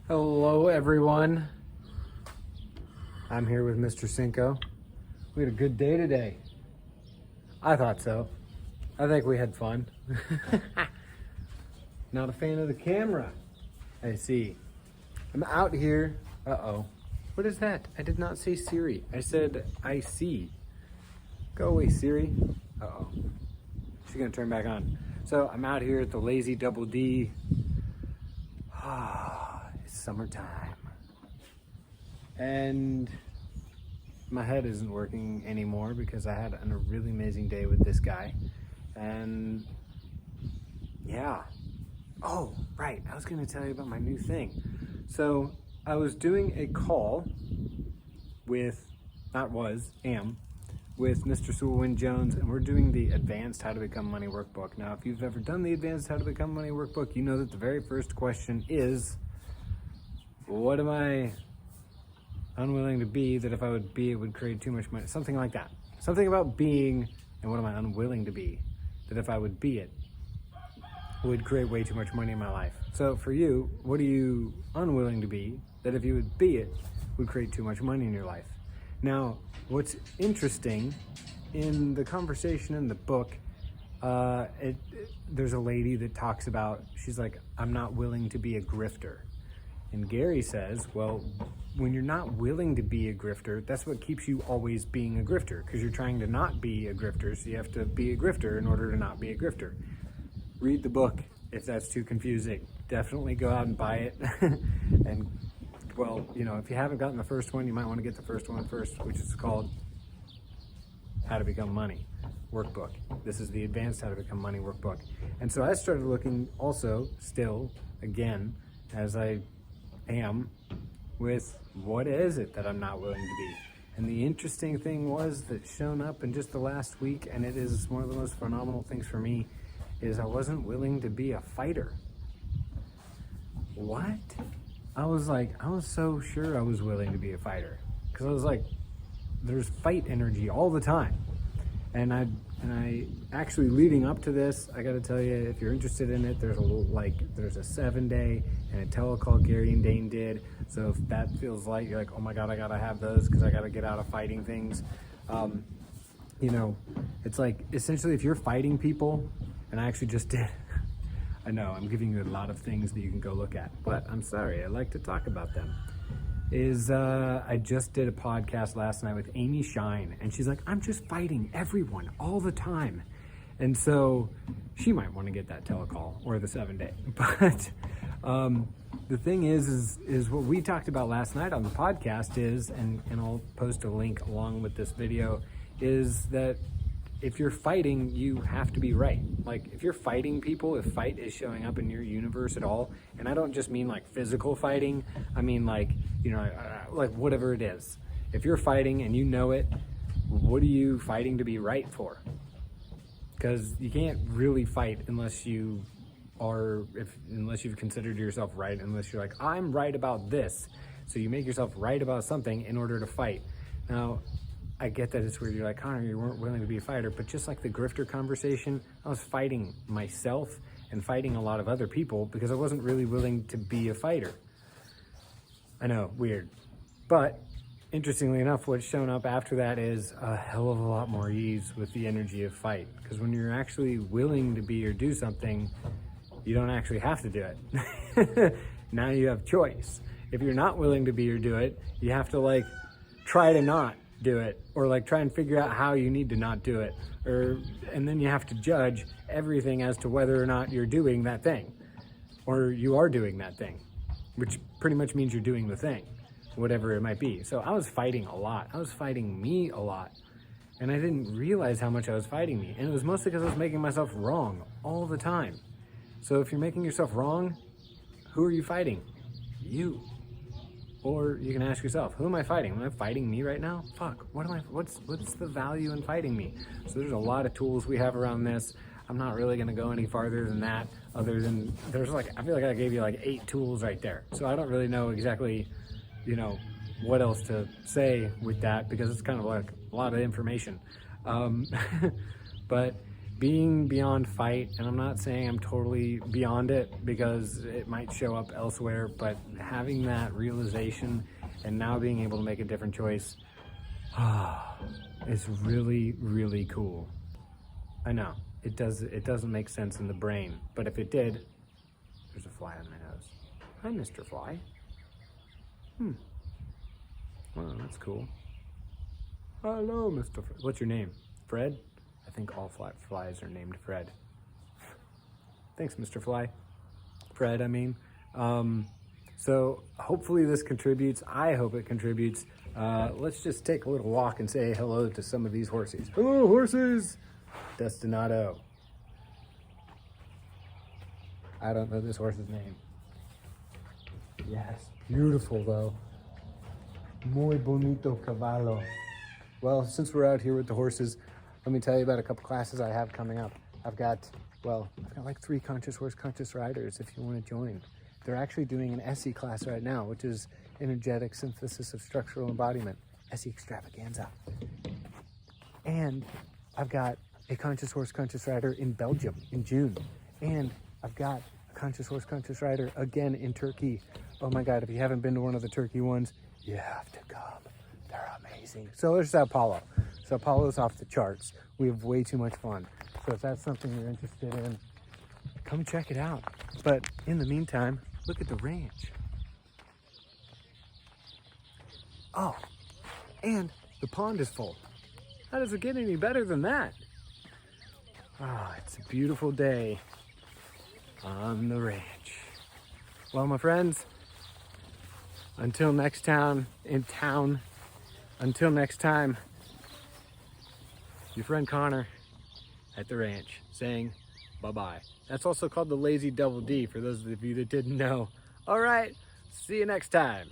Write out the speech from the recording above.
Hello, everyone. I'm here with Mr. Cinco. We had a good day today. I thought so. I think we had fun. Not a fan of the camera. I see. I'm out here. Uh-oh. What is that? I did not say Siri. I said I see. Go away, Siri. Uh-oh. She's gonna turn back on. So I'm out here at the Lazy Double D. It's summertime. And my head isn't working anymore because I had a really amazing day with this guy. And yeah. Oh, right. I was going to tell you about my new thing. So I was doing a call with, with Mr. Sewell Wynn Jones, and we're doing the Advanced How to Become Money Workbook. Now, if you've ever done the Advanced How to Become Money Workbook, you know that the very first question is, what am I unwilling to be that if I would be, it would create too much money? Something like that. Something about being, and what am I unwilling to be that if I would be it, would create way too much money in my life. So for you, what are you unwilling to be that if you would be it, would create too much money in your life? Now, what's interesting in the conversation in the book, there's a lady that talks about, she's like, I'm not willing to be a grifter. And Gary says, well, when you're not willing to be a grifter, that's what keeps you always being a grifter, because you're trying to not be a grifter, so you have to be a grifter in order to not be a grifter. Read the book if that's too confusing. Definitely go out and buy it. And, well, you know, if you haven't gotten the first one, you might want to get the first one first, which is called How to Become Money Workbook. This is the Advanced How to Become Money Workbook. And so I started looking also, still, again, as I am, with what is it that I'm not willing to be. And the interesting thing was that's shown up in just the last week, and it is one of the most phenomenal things for me, is I wasn't willing to be a fighter. What? I was so sure I was willing to be a fighter, because I was like, there's fight energy all the time. And I actually, leading up to this, I got to tell you, if you're interested in it, there's a 7-day and a telecall Gary and Dane did. So if that feels like you're like, oh my God, I got to have those because I got to get out of fighting things. You know, it's like, essentially, if you're fighting people, and I actually just did, I know I'm giving you a lot of things that you can go look at, but I'm sorry, I like to talk about them. I just did a podcast last night with Amy Shine, and she's like, I'm just fighting everyone all the time. And so she might want to get that telecall or the 7-day. But the thing is what we talked about last night on the podcast is, and I'll post a link along with this video, is that if you're fighting, you have to be right. Like, if you're fighting people, if fight is showing up in your universe at all, and I don't just mean like physical fighting, I mean like, you know, like whatever it is. If you're fighting and you know it, what are you fighting to be right for? Because you can't really fight unless you've considered yourself right, unless you're like, I'm right about this. So you make yourself right about something in order to fight. Now, I get that it's weird. You're like, Connor, you weren't willing to be a fighter, but just like the grifter conversation, I was fighting myself and fighting a lot of other people because I wasn't really willing to be a fighter. I know, weird. But interestingly enough, what's shown up after that is a hell of a lot more ease with the energy of fight. Because when you're actually willing to be or do something, you don't actually have to do it. Now you have choice. If you're not willing to be or do it, you have to like try to not do it, or like try and figure out how you need to not do it, and then you have to judge everything as to whether or not you're doing that thing, or you are doing that thing, which pretty much means you're doing the thing, whatever it might be. So I was fighting a lot. I was fighting me a lot, and I didn't realize how much I was fighting me, and it was mostly because I was making myself wrong all the time. So if you're making yourself wrong, who are you fighting? You. Or you can ask yourself, who am I fighting? Am I fighting me right now? Fuck, what's the value in fighting me? So there's a lot of tools we have around this. I'm not really gonna go any farther than that, other than I feel like I gave you like 8 tools right there. So I don't really know exactly, you know, what else to say with that, because it's kind of like a lot of information. But being beyond fight, and I'm not saying I'm totally beyond it because it might show up elsewhere, but having that realization and now being able to make a different choice is really, really cool. I know, it doesn't make sense in the brain, but if it did, there's a fly on my nose. Hi, Mr. Fly. Well, that's cool. Hello, Mr. What's your name? Fred? I think all flies are named Fred. Thanks, Mr. Fly. Fred, I mean. So hopefully this contributes. I hope it contributes. Let's just take a little walk and say hello to some of these horses. Hello, horses! Destinado. I don't know this horse's name. Yes, beautiful though. Muy bonito caballo. Well, since we're out here with the horses, let me tell you about a couple classes I have coming up. I've got like 3 conscious horse, conscious riders if you want to join. They're actually doing an SE class right now, which is energetic synthesis of structural embodiment, SE extravaganza. And I've got a conscious horse, conscious rider in Belgium in June. And I've got a conscious horse, conscious rider again in Turkey. Oh my God, if you haven't been to one of the Turkey ones, you have to come. They're amazing. So there's Sao Paulo. Sao Paulo's off the charts. We have way too much fun. So if that's something you're interested in, come check it out. But in the meantime, look at the ranch. Oh, and the pond is full. How does it get any better than that? Ah, it's a beautiful day on the ranch. Well, my friends, until next time, until next time, your friend Connor at the ranch saying bye-bye. That's also called the Lazy Double D for those of you that didn't know. All right, see you next time.